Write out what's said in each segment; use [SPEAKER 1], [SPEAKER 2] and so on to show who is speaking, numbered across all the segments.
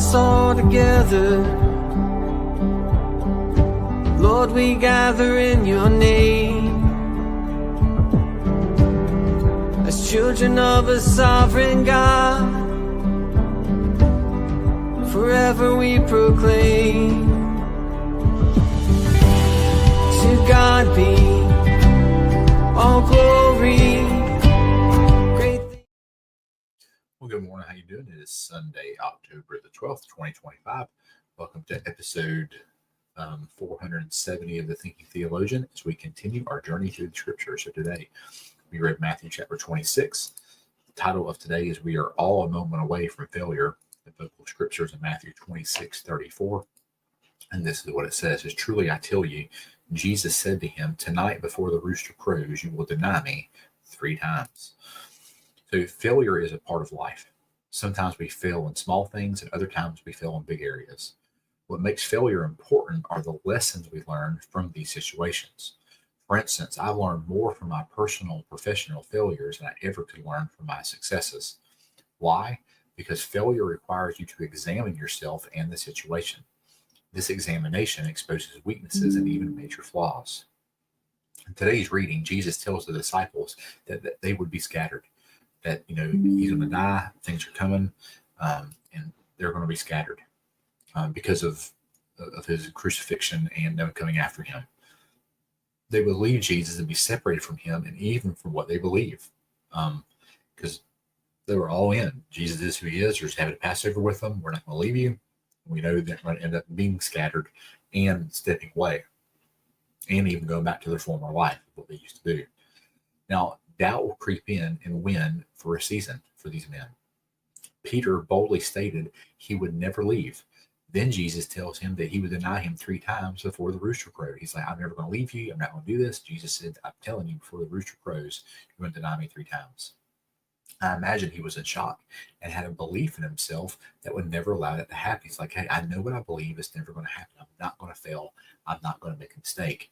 [SPEAKER 1] us all together. Lord, we gather in your name as children of a sovereign God. Forever we proclaim, to God be all glory.
[SPEAKER 2] Well, good morning. How you doing? It is Sunday, October the 12th, 2025. Welcome to episode 470 of The Thinking Theologian as we continue our journey through the scriptures. So today we read Matthew chapter 26. The title of today is We Are All a Moment Away from Failure. The biblical scriptures in Matthew 26:34. And this is what it says, is truly I tell you, Jesus said to him, tonight before the rooster crows, you will deny me 3 times. So failure is a part of life. Sometimes we fail in small things and other times we fail in big areas. What makes failure important are the lessons we learn from these situations. For instance, I've learned more from my personal and professional failures than I ever could learn from my successes. Why? Because failure requires you to examine yourself and the situation. This examination exposes weaknesses and even major flaws. In today's reading, Jesus tells the disciples that they would be scattered. That, he's going to die, things are coming, and they're going to be scattered because of his crucifixion and them coming after him. They would leave Jesus and be separated from him and even from what they believe, because they were all in. Jesus is who he is. You're just having a Passover with them. We're not going to leave you. We know they're going to end up being scattered and stepping away and even going back to their former life, what they used to do. Now, doubt will creep in and win for a season for these men. Peter boldly stated he would never leave. Then Jesus tells him that he would deny him 3 times before the rooster crowed. He's like, I'm never going to leave you. I'm not going to do this. Jesus said, I'm telling you, before the rooster crows, you're going to deny me 3 times. I imagine he was in shock and had a belief in himself that would never allow that to happen. He's like, hey, I know what I believe. It's never going to happen. I'm not going to fail. I'm not going to make a mistake.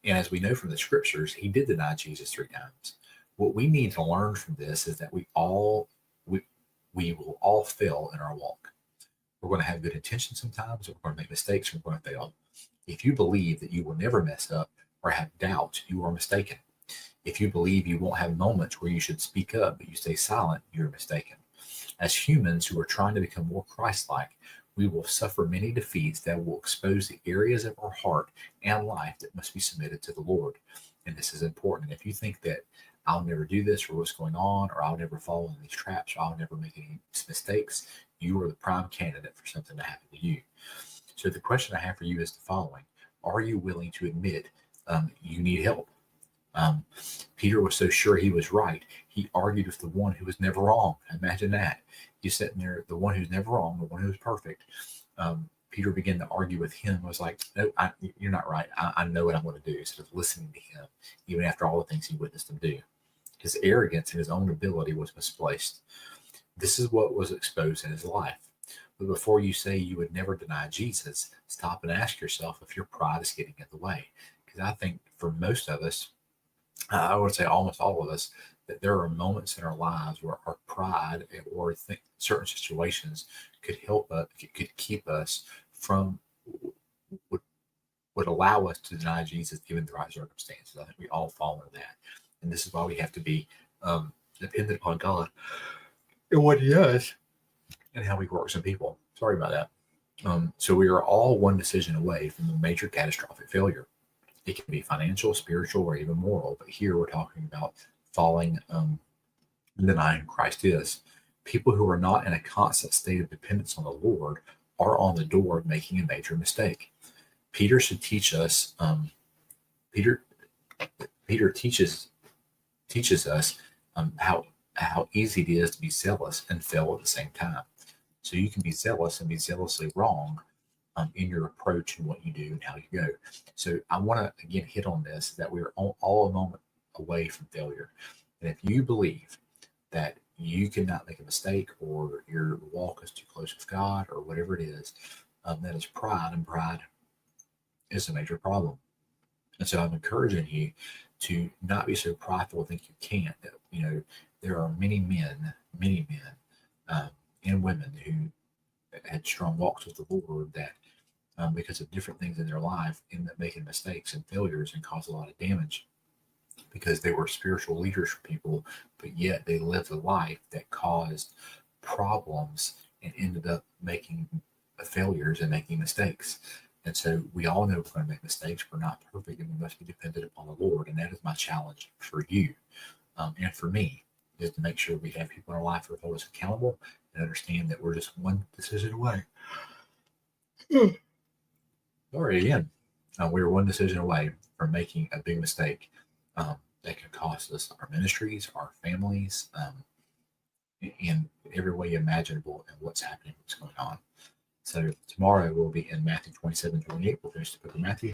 [SPEAKER 2] And as we know from the scriptures, he did deny Jesus 3 times. What we need to learn from this is that we will all fail in our walk. We're going to have good intentions sometimes, we're going to make mistakes, and we're going to fail. If you believe that you will never mess up or have doubts, you are mistaken. If you believe you won't have moments where you should speak up, but you stay silent, you're mistaken. As humans who are trying to become more Christ-like, we will suffer many defeats that will expose the areas of our heart and life that must be submitted to the Lord. And this is important. If you think that I'll never do this or what's going on, or I'll never fall in these traps, or I'll never make any mistakes, you are the prime candidate for something to happen to you. So the question I have for you is the following. Are you willing to admit you need help? Peter was so sure he was right, he argued with the one who was never wrong. Imagine that. He's sitting there, the one who's never wrong, the one who's perfect. Peter began to argue with him. Was like, no, you're not right. I know what I'm going to do. Instead of listening to him, even after all the things he witnessed him do. His arrogance and his own ability was misplaced. This is what was exposed in his life. But before you say you would never deny Jesus, stop and ask yourself if your pride is getting in the way. Because I think for most of us, I would say almost all of us, that there are moments in our lives where our pride or certain situations could help us, could keep us from, would allow us to deny Jesus given the right circumstances. I think we all fall into that. And this is why we have to be dependent upon God and what he does and how he works in people. Sorry about that. So we are all one decision away from a major catastrophic failure. It can be financial, spiritual, or even moral. But here we're talking about falling and denying who Christ is. People who are not in a constant state of dependence on the Lord are on the door of making a major mistake. Peter should teach us. Peter teaches us how easy it is to be zealous and fail at the same time. So you can be zealous and be zealously wrong in your approach and what you do and how you go. So I want to again hit on this, that we're all a moment away from failure. And if you believe that you cannot make a mistake or your walk is too close with God or whatever it is, that is pride, and pride is a major problem. And so I'm encouraging you to not be so prideful and think you can't. There are many men and women who had strong walks with the Lord that because of different things in their life end up making mistakes and failures and cause a lot of damage because they were spiritual leaders for people, but yet they lived a life that caused problems and ended up making failures and making mistakes. And so we all know we're going to make mistakes. We're not perfect and we must be dependent upon the Lord. And that is my challenge for you and for me, is to make sure we have people in our life who hold us accountable and understand that we're just one decision away. Sorry again. We were one decision away from making a big mistake that could cost us our ministries, our families, in every way imaginable and what's happening, what's going on. So tomorrow we'll be in Matthew 27:28. We'll finish the book of Matthew.